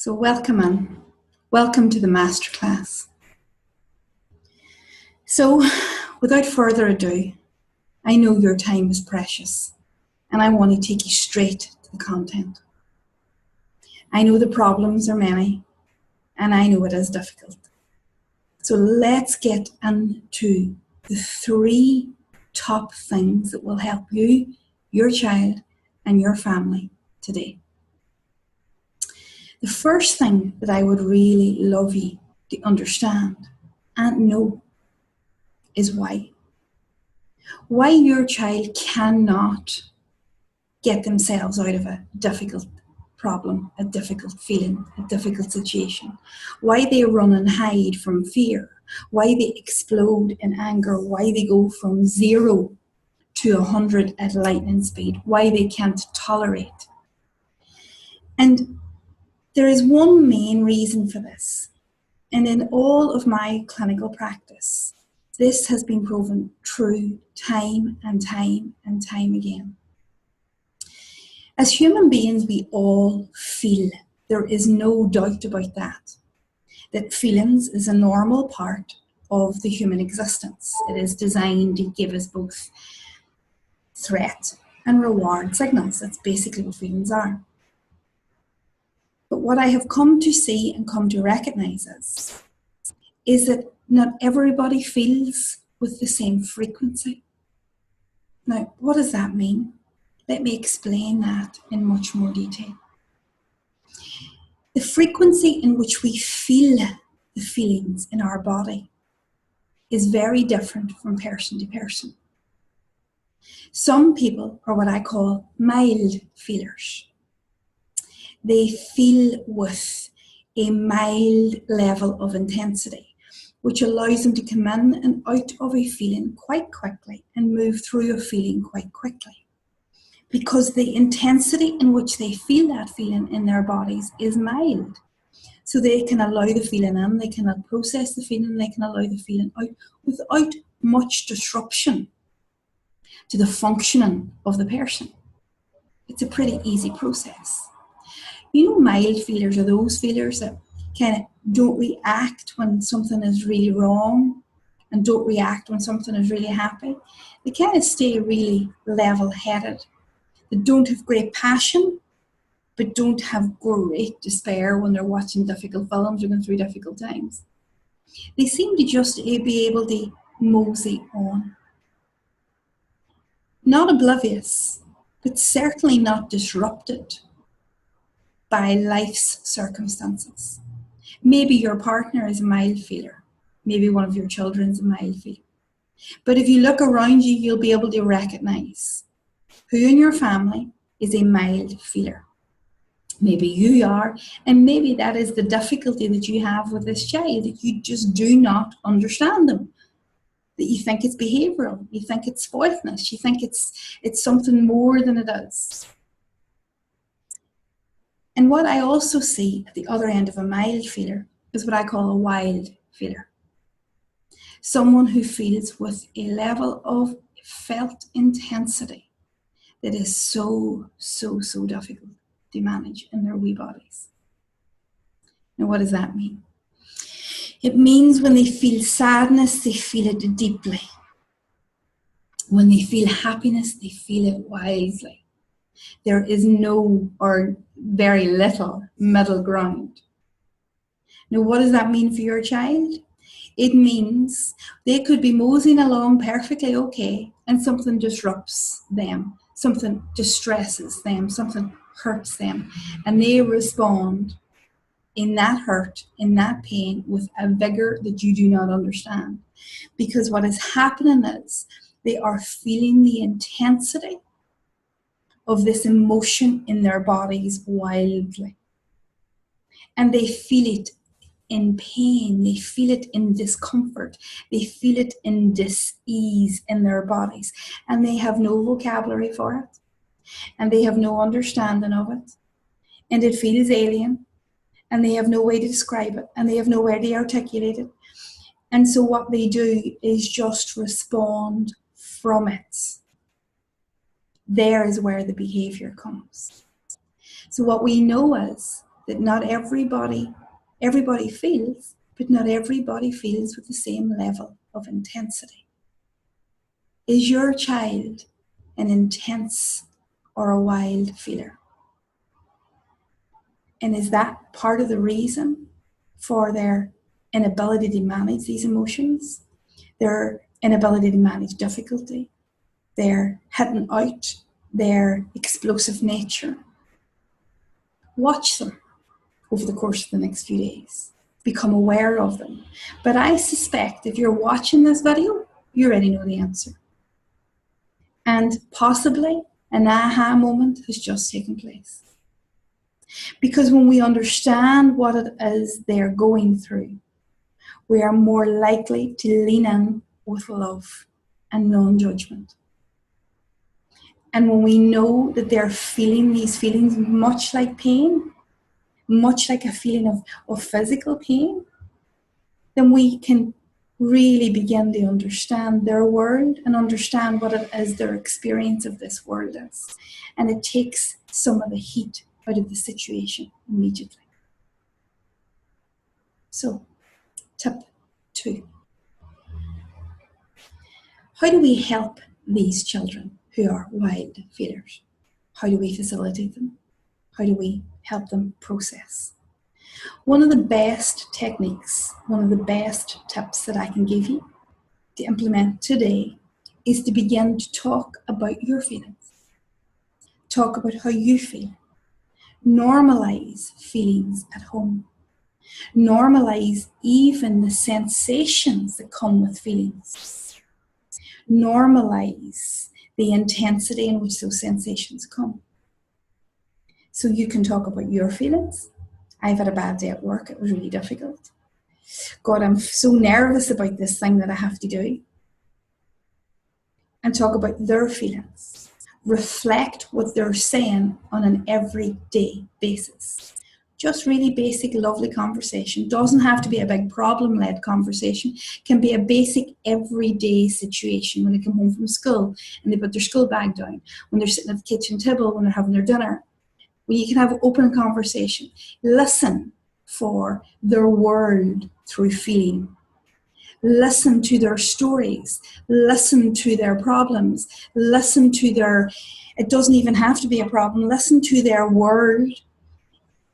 So welcome on. Welcome to the masterclass. So without further ado, I know your time is precious and I want to take you straight to the content. I know the problems are many and I know it is difficult. So let's get into the 3 top things that will help you, your child, and your family today. The first thing that I would really love you to understand and know is why. Why your child cannot get themselves out of a difficult problem, a difficult feeling, a difficult situation. Why they run and hide from fear. Why they explode in anger. Why they go from 0 to 100 at lightning speed. Why they can't tolerate. And there is one main reason for this. And in all of my clinical practice, this has been proven true time and time and time again. As human beings, we all feel. There is no doubt about that. That feelings is a normal part of the human existence. It is designed to give us both threat and reward signals. That's basically what feelings are. But what I have come to see and come to recognize is that not everybody feels with the same frequency. Now, what does that mean? Let me explain that in much more detail. The frequency in which we feel the feelings in our body is very different from person to person. Some people are what I call mild feelers. They feel with a mild level of intensity, which allows them to come in and out of a feeling quite quickly and move through a feeling quite quickly. Because the intensity in which they feel that feeling in their bodies is mild. So they can allow the feeling in, they can process the feeling, they can allow the feeling out without much disruption to the functioning of the person. It's a pretty easy process. You know, mild feelers are those feelers that kind of don't react when something is really wrong and don't react when something is really happy. They kind of stay really level-headed. They don't have great passion, but don't have great despair when they're watching difficult films or going through difficult times. They seem to just be able to mosey on. Not oblivious, but certainly not disrupted by life's circumstances. Maybe your partner is a mild feeler. Maybe one of your children is a mild feeler. But if you look around you, you'll be able to recognize who in your family is a mild feeler. Maybe you are, and maybe that is the difficulty that you have with this child, that you just do not understand them. That you think it's behavioural, you think it's spoiltness, you think it's something more than it is. And what I also see at the other end of a mild feeler is what I call a wild feeler. Someone who feels with a level of felt intensity that is so difficult to manage in their wee bodies. Now, what does that mean? It means when they feel sadness, they feel it deeply. When they feel happiness, they feel it wildly. There is no or very little middle ground. Now, what does that mean for your child? It means they could be moseying along perfectly okay, and something disrupts them, something distresses them, something hurts them, and they respond in that hurt, in that pain, with a vigor that you do not understand. Because what is happening is they are feeling the intensity of this emotion in their bodies wildly. And they feel it in pain, they feel it in discomfort, they feel it in dis-ease in their bodies. And they have no vocabulary for it. And they have no understanding of it. And it feels alien. And they have no way to describe it. And they have no way to articulate it. And so what they do is just respond from it. There is where the behavior comes. So what we know is that not everybody feels, but not everybody feels with the same level of intensity. Is your child an intense or a wild feeler? And is that part of the reason for their inability to manage these emotions, their inability to manage difficulty, their hitting out, their explosive nature? Watch them over the course of the next few days. Become aware of them. But I suspect if you're watching this video, you already know the answer. And possibly an aha moment has just taken place. Because when we understand what it is they're going through, we are more likely to lean in with love and non-judgment. And when we know that they're feeling these feelings much like pain, much like a feeling of physical pain, then we can really begin to understand their world and understand what it is their experience of this world is. And it takes some of the heat out of the situation immediately. So, tip 2. How do we help these children who are wild feelers? How do we facilitate them? How do we help them process? One of the best techniques, one of the best tips that I can give you to implement today is to begin to talk about your feelings. Talk about how you feel. Normalize feelings at home. Normalize even the sensations that come with feelings. Normalize the intensity in which those sensations come. So you can talk about your feelings. I've had a bad day at work. It was really difficult. God, I'm so nervous about this thing that I have to do. And talk about their feelings. Reflect what they're saying on an everyday basis. Just really basic, lovely conversation. Doesn't have to be a big problem-led conversation. Can be a basic everyday situation when they come home from school and they put their school bag down, when they're sitting at the kitchen table, when they're having their dinner. When you can have open conversation. Listen for their world through feeling. Listen to their stories. Listen to their problems. Listen to their, it doesn't even have to be a problem. Listen to their world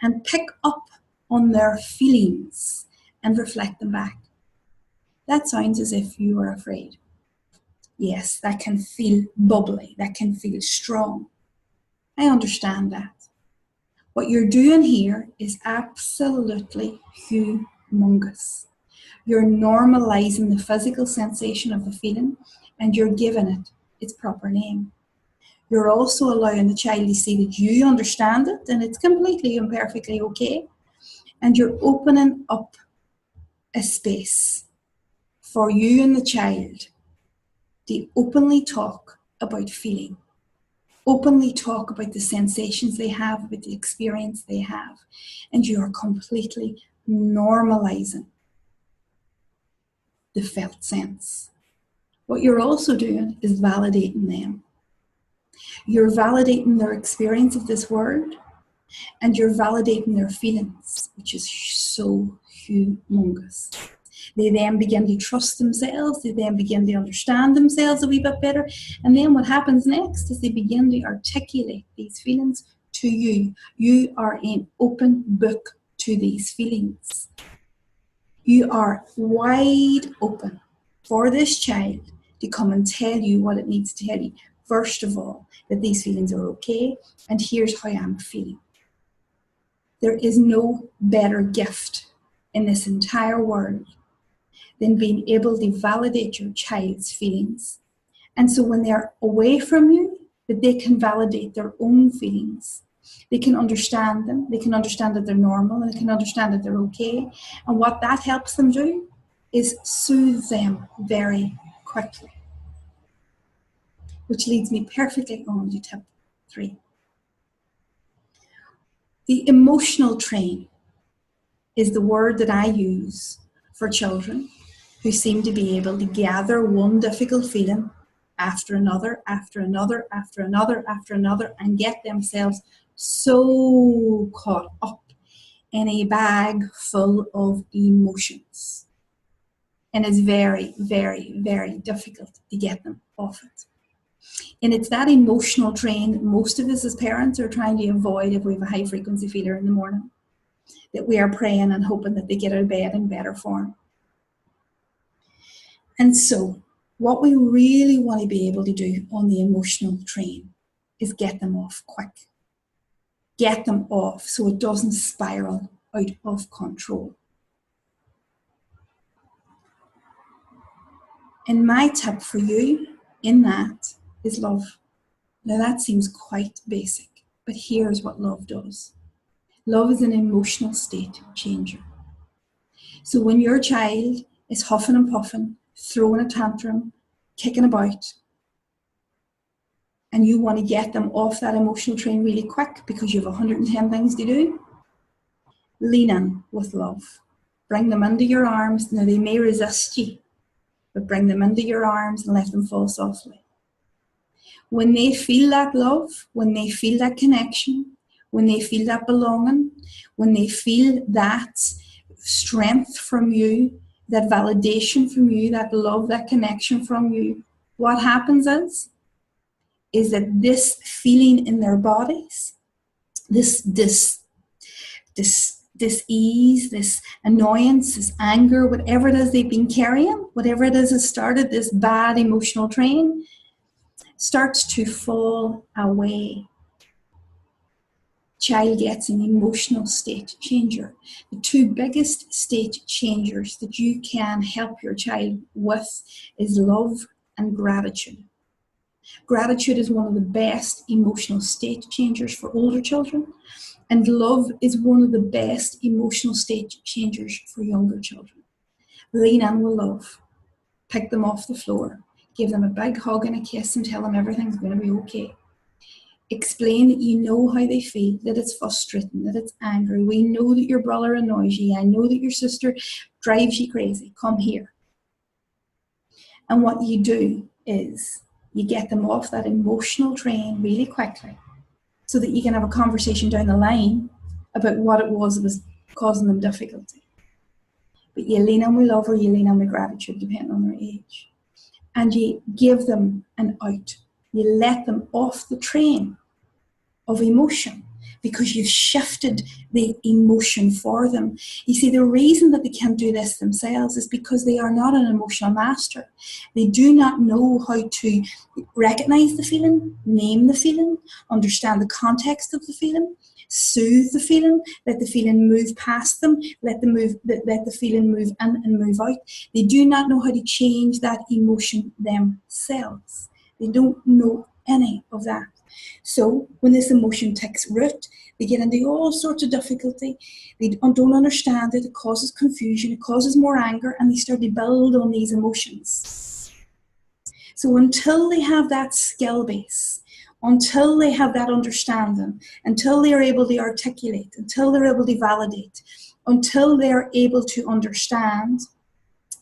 and pick up on their feelings and reflect them back. That sounds as if you are afraid. Yes, that can feel bubbly. That can feel strong. I understand that. What you're doing here is absolutely humongous. You're normalizing the physical sensation of the feeling and you're giving it its proper name. You're also allowing the child to see that you understand it and it's completely and perfectly okay. And you're opening up a space for you and the child to openly talk about feeling. Openly talk about the sensations they have, about the experience they have. And you are completely normalizing the felt sense. What you're also doing is validating them. You're validating their experience of this world and you're validating their feelings, which is so humongous. They then begin to trust themselves, they then begin to understand themselves a wee bit better, and then what happens next is they begin to articulate these feelings to you. You are an open book to these feelings. You are wide open for this child to come and tell you what it needs to tell you. First of all, that these feelings are okay, and here's how I'm feeling. There is no better gift in this entire world than being able to validate your child's feelings. And so when they're away from you, that they can validate their own feelings. They can understand them. They can understand that they're normal. And they can understand that they're okay. And what that helps them do is soothe them very quickly. Which leads me perfectly on to tip 3. The emotional train is the word that I use for children who seem to be able to gather one difficult feeling after another, after another, after another, after another, and get themselves so caught up in a bag full of emotions. And it's very, very, very difficult to get them off it. And it's that emotional train that most of us as parents are trying to avoid if we have a high frequency feeler in the morning, that we are praying and hoping that they get out of bed in better form. And so what we really want to be able to do on the emotional train is get them off quick. Get them off so it doesn't spiral out of control. And my tip for you in that is love. Now that seems quite basic, but here's what love does. Love is an emotional state changer. So when your child is huffing and puffing, throwing a tantrum, kicking about, and you want to get them off that emotional train really quick because you have 110 things to do, lean in with love. Bring them into your arms. Now they may resist you, but bring them into your arms and let them fall softly. When they feel that love, when they feel that connection, when they feel that belonging, when they feel that strength from you, that validation from you, that love, that connection from you, what happens is that this feeling in their bodies, this ease, this annoyance, this anger, whatever it is they've been carrying, whatever it is that started this bad emotional train, starts to fall away. Child gets an emotional state changer. The two biggest state changers that you can help your child with is love and gratitude. Gratitude is one of the best emotional state changers for older children, and love is one of the best emotional state changers for younger children. Lean in with love. Pick them off the floor. Give them a big hug and a kiss and tell them everything's going to be okay. Explain that you know how they feel, that it's frustrating, that it's angry. We know that your brother annoys you. I know that your sister drives you crazy. Come here. And what you do is you get them off that emotional train really quickly so that you can have a conversation down the line about what it was that was causing them difficulty. But you lean on with love or you lean on with gratitude, depending on their age. And you give them an out. You let them off the train of emotion because you've shifted the emotion for them. You see, the reason that they can't do this themselves is because they are not an emotional master. They do not know how to recognize the feeling, name the feeling, understand the context of the feeling, soothe the feeling, let the feeling move past them, let the feeling move in and move out. They do not know how to change that emotion themselves. They don't know any of that. So when this emotion takes root, they get into all sorts of difficulty. They don't understand it. It causes confusion. It causes more anger, and they start to build on these emotions. So until they have that skill base, until they have that understanding, until they are able to articulate, until they're able to validate, until they're able to understand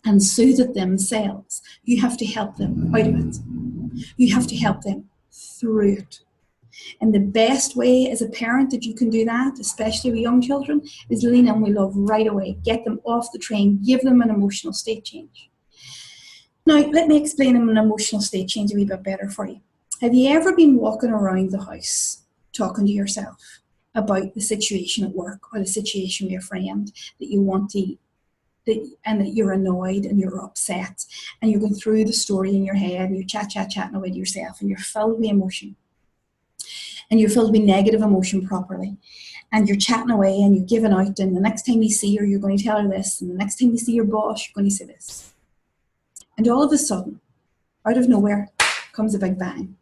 and soothe it themselves, you have to help them out of it. You have to help them through it. And the best way as a parent that you can do that, especially with young children, is lean in with love right away. Get them off the train. Give them an emotional state change. Now, let me explain an emotional state change a wee bit better for you. Have you ever been walking around the house talking to yourself about the situation at work or the situation with your friend that you want to and that you're annoyed and you're upset and you're going through the story in your head and you're chatting away to yourself and you're filled with emotion and you're filled with negative emotion properly and you're chatting away and you're giving out, and the next time you see her you're going to tell her this, and the next time you see your boss you're going to say this, and all of a sudden out of nowhere comes a big bang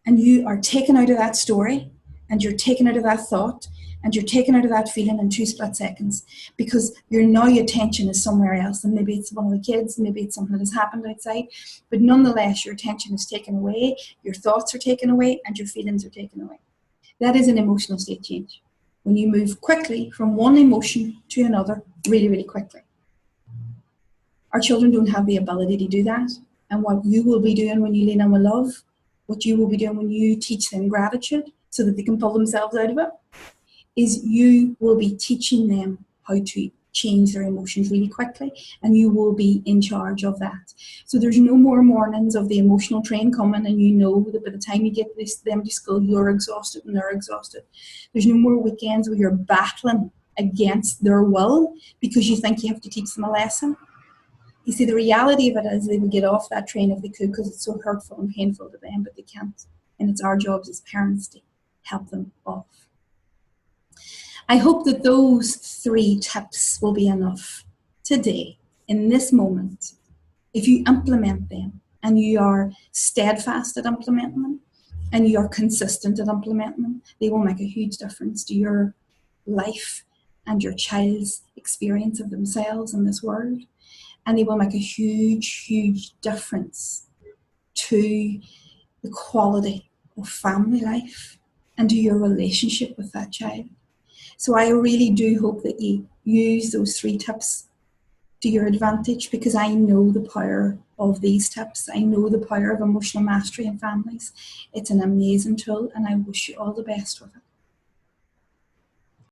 and you are taken out of that story and you're taken out of that thought and you're taken out of that feeling in 2 split seconds because your attention is somewhere else, and maybe it's one of the kids, maybe it's something that has happened outside, but nonetheless your attention is taken away, your thoughts are taken away, and your feelings are taken away. That is an emotional state change. When you move quickly from one emotion to another, really, really quickly. Our children don't have the ability to do that, and what you will be doing when you lean in with love, what you will be doing when you teach them gratitude so that they can pull themselves out of it, is you will be teaching them how to change their emotions really quickly, and you will be in charge of that. So there's no more mornings of the emotional train coming and you know that by the time you get them to school you're exhausted and they're exhausted. There's no more weekends where you're battling against their will because you think you have to teach them a lesson. You see, the reality of it is they would get off that train if they could because it's so hurtful and painful to them, but they can't. And it's our jobs as parents to help them off. I hope that those 3 tips will be enough today, in this moment. If you implement them and you are steadfast at implementing them and you are consistent at implementing them, they will make a huge difference to your life and your child's experience of themselves in this world. And they will make a huge, huge difference to the quality of family life and to your relationship with that child. So I really do hope that you use those 3 tips to your advantage, because I know the power of these tips. I know the power of emotional mastery in families. It's an amazing tool and I wish you all the best with it.